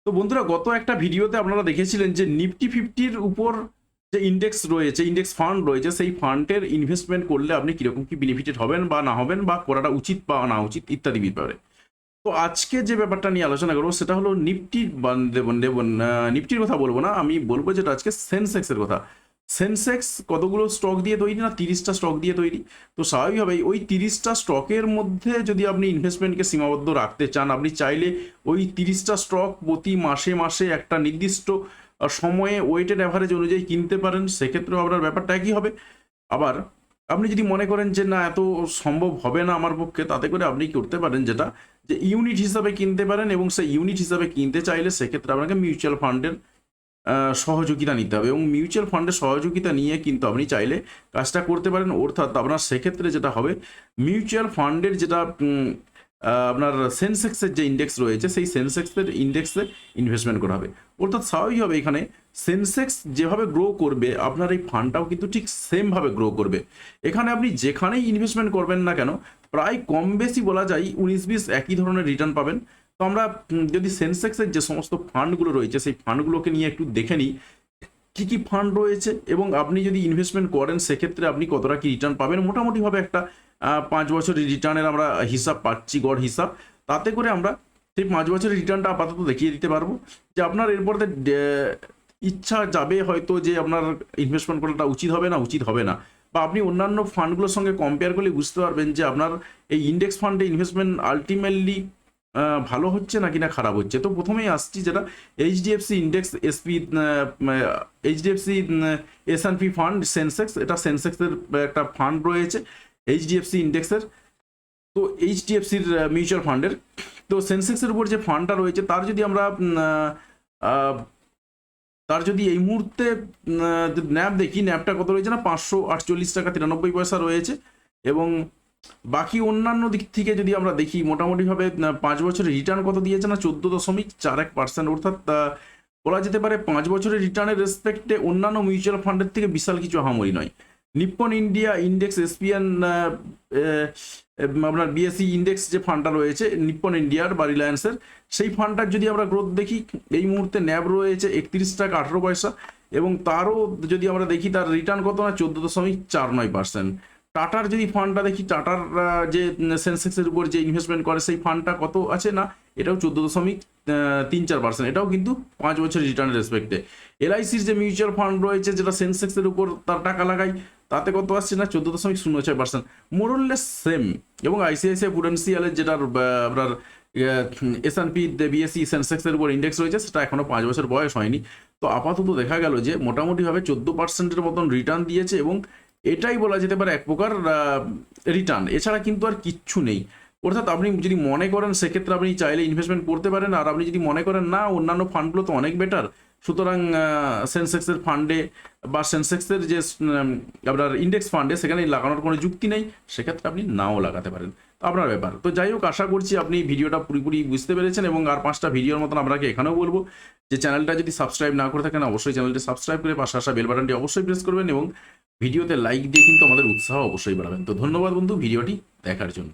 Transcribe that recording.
তো বন্ধুরা, গত একটা ভিডিওতে আপনারা দেখেছিলেন যে নিফটি 50-র উপর যে ইন্ডেক্স রয়েছে, ইন্ডেক্স ফান্ড রয়েছে, সেই ফান্ডের ইনভেস্টমেন্ট করলে আপনি কীরকম কি বেনিফিটেড হবেন বা না হবেন, বা করাটা উচিত বা না উচিত ইত্যাদি ব্যাপারে। তো আজকে যে ব্যাপারটা নিয়ে আলোচনা করবো সেটা হলো নিফটির কথা বলবো না, আমি বলবো যেটা আজকে সেন্সেক্সের কথা। সেন্সেক্স কতগুলো স্টক দিয়ে তৈরি? না, 30টা স্টক দিয়ে তৈরি। তো স্বাভাবিকভাবেই ওই 30টা স্টকের মধ্যে যদি আপনি ইনভেস্টমেন্টকে সীমাবদ্ধ রাখতে চান, আপনি চাইলে ওই 30টা স্টক প্রতি মাসে মাসে একটা নির্দিষ্ট সময়ে ওয়েটেড অ্যাভারেজ অনুযায়ী কিনতে পারেন, সেক্ষেত্রেও আপনার ব্যাপারটা একই হবে। আবার আপনি যদি মনে করেন যে না, এত সম্ভব হবে না আমার পক্ষে, তাতে করে আপনি করতে পারেন যেটা, যে ইউনিট হিসাবে কিনতে পারেন, এবং সেই ইউনিট হিসাবে কিনতে চাইলে সেক্ষেত্রে আপনাকে মিউচুয়াল ফান্ডের সহযোগিতা নিতে হবে, এবং মিউচুয়াল ফান্ডের সহযোগিতা নিয়ে কিন্তু আপনি চাইলে কাজটা করতে পারেন। অর্থাৎ আপনার সেক্ষেত্রে যেটা হবে, মিউচুয়াল ফান্ডের যেটা আপনার সেন্সেক্সের যে ইন্ডেক্স রয়েছে, সেই সেন্সেক্সের ইন্ডেক্সে ইনভেস্টমেন্ট করা হবে। অর্থাৎ স্বাভাবিকভাবে এখানে সেন্সেক্স যেভাবে গ্রো করবে, আপনার এই ফান্ডটাও কিন্তু ঠিক সেমভাবে গ্রো করবে। এখানে আপনি যেখানেই ইনভেস্টমেন্ট করবেন না কেন, প্রায় কম বেশি বলা যায় 19-20 একই ধরনের রিটার্ন পাবেন। তো আমরা যদি সেন্সেক্সের যে সমস্ত ফান্ডগুলো রয়েছে, সেই ফান্ডগুলোকে নিয়ে একটু দেখে নিই কী কী ফান্ড রয়েছে, এবং আপনি যদি ইনভেস্টমেন্ট করেন সেক্ষেত্রে আপনি কতটা কি রিটার্ন পাবেন। মোটামুটিভাবে একটা 5 বছরের রিটার্নের আমরা হিসাব পাচ্ছি, গড় হিসাব। তাতে করে আমরা সেই 5 বছরের রিটার্নটা আপাতত দেখিয়ে দিতে পারবো, যে আপনার এরপরে ইচ্ছা যাবে হয়তো যে আপনার ইনভেস্টমেন্ট করাটা উচিত হবে না, উচিত হবে না, বা আপনি অন্যান্য ফান্ডগুলোর সঙ্গে কম্পেয়ার করলে বুঝতে পারবেন যে আপনার এই ইন্ডেক্স ফান্ডে ইনভেস্টমেন্ট আলটিমেটলি ভালো হচ্ছে না কিনা খারাপ হচ্ছে। তো প্রথমেই আসছি যেটা HDFC index HDFC S&P fund Sensex, এটা সেন্সেক্সের একটা ফান্ড রয়েছে এইচডিএফসি ইন্ডেক্সের। তো এইচডিএফসির মিউচুয়াল ফান্ডের, তো সেন্সেক্সের উপর যে ফান্ডটা রয়েছে তার যদি আমরা তার যদি এই মুহূর্তে ন্যাব দেখি, ন্যাবটা কত রয়েছে না, 548 টাকা 93 পয়সা রয়েছে। এবং বাকি অন্যান্য দিক থেকে যদি আমরা দেখি, মোটামুটিভাবে 5 বছরের রিটার্ন কত দিয়েছে না, 14.41%। অর্থাৎ বলা যেতে পারে 5 বছরের রিটার্নের রেসপেক্টে অন্যান্য মিউচুয়াল ফান্ডের থেকে বিশাল কিছু আহামরি নয়। নিপ্পন ইন্ডিয়া ইন্ডেক্স এসপিএন আপনার বিএসসি ইন্ডেক্স যে ফান্ডটা রয়েছে নিপ্পন ইন্ডিয়ার বা রিলায়েন্সের, সেই ফান্ডটার যদি আমরা গ্রোথ দেখি, এই মুহূর্তে ন্যাব রয়েছে 31 টাকা 18 পয়সা, এবং তারও যদি আমরা দেখি তার রিটার্ন কত না, 14.49%। টাটার যদি ফান্ডটা দেখি, টাটার যে সেন্সেক্সের উপর যে ইনভেস্টমেন্ট করে সেই ফান্ডটা কত আছে না, এটাও 14.34%, এটাও কিন্তু 5 বছরের রিটার্নের রেসপেক্টে। এলআইসির যে মিউচুয়াল ফান্ড রয়েছে যেটা সেন্সেক্সের উপর তার টাকা লাগাই, তাতে কত আসছে না, 14.06%, মোরললেস সেম। এবং আইসিআইসিআই প্রুডেন্সিয়ালের যেটা আপনার S&P বিএসসি সেন্সেক্সের উপর ইন্ডেক্স রয়েছে, সেটা এখনও 5 বছর বয়স হয়নি। তো আপাতত দেখা গেল যে মোটামুটিভাবে 14%-এর মতন রিটার্ন দিয়েছে, এবং এটাই বলা যেতে পারে এক প্রকার রিটার্ন, এছাড়া কিন্তু আর কিচ্ছু নেই। অর্থাৎ আপনি যদি মনে করেন সেক্ষেত্রে আপনি চাইলে ইনভেস্টমেন্ট করতে পারেন, আর আপনি যদি মনে করেন না অন্যান্য ফান্ডগুলো তো অনেক বেটার, সুতরাং সেন্সেক্সের ফান্ডে বা সেন্সেক্সের যে আপনার ইন্ডেক্স ফান্ডে সেখানে লাগানোর কোনো যুক্তি নেই, সেক্ষেত্রে আপনি নাও লাগাতে পারেন, আপনার ব্যাপার। তো যাই হোক, আশা করছি আপনি ভিডিওটা পুরোপুরি বুঝতে পেরেছেন, এবং আর 5টা ভিডিওর মতন আপনাকে এখানেও বলবো যে চ্যানেলটা যদি সাবস্ক্রাইব না করে থাকেন, অবশ্যই চ্যানেলটি সাবস্ক্রাইব করে পাশে আসা বেল বাটনটি অবশ্যই প্রেস করবেন, এবং ভিডিওতে লাইক দিয়ে কিন্তু আমাদের উৎসাহ অবশ্যই বাড়াবেন। তো ধন্যবাদ বন্ধু ভিডিওটি দেখার জন্য।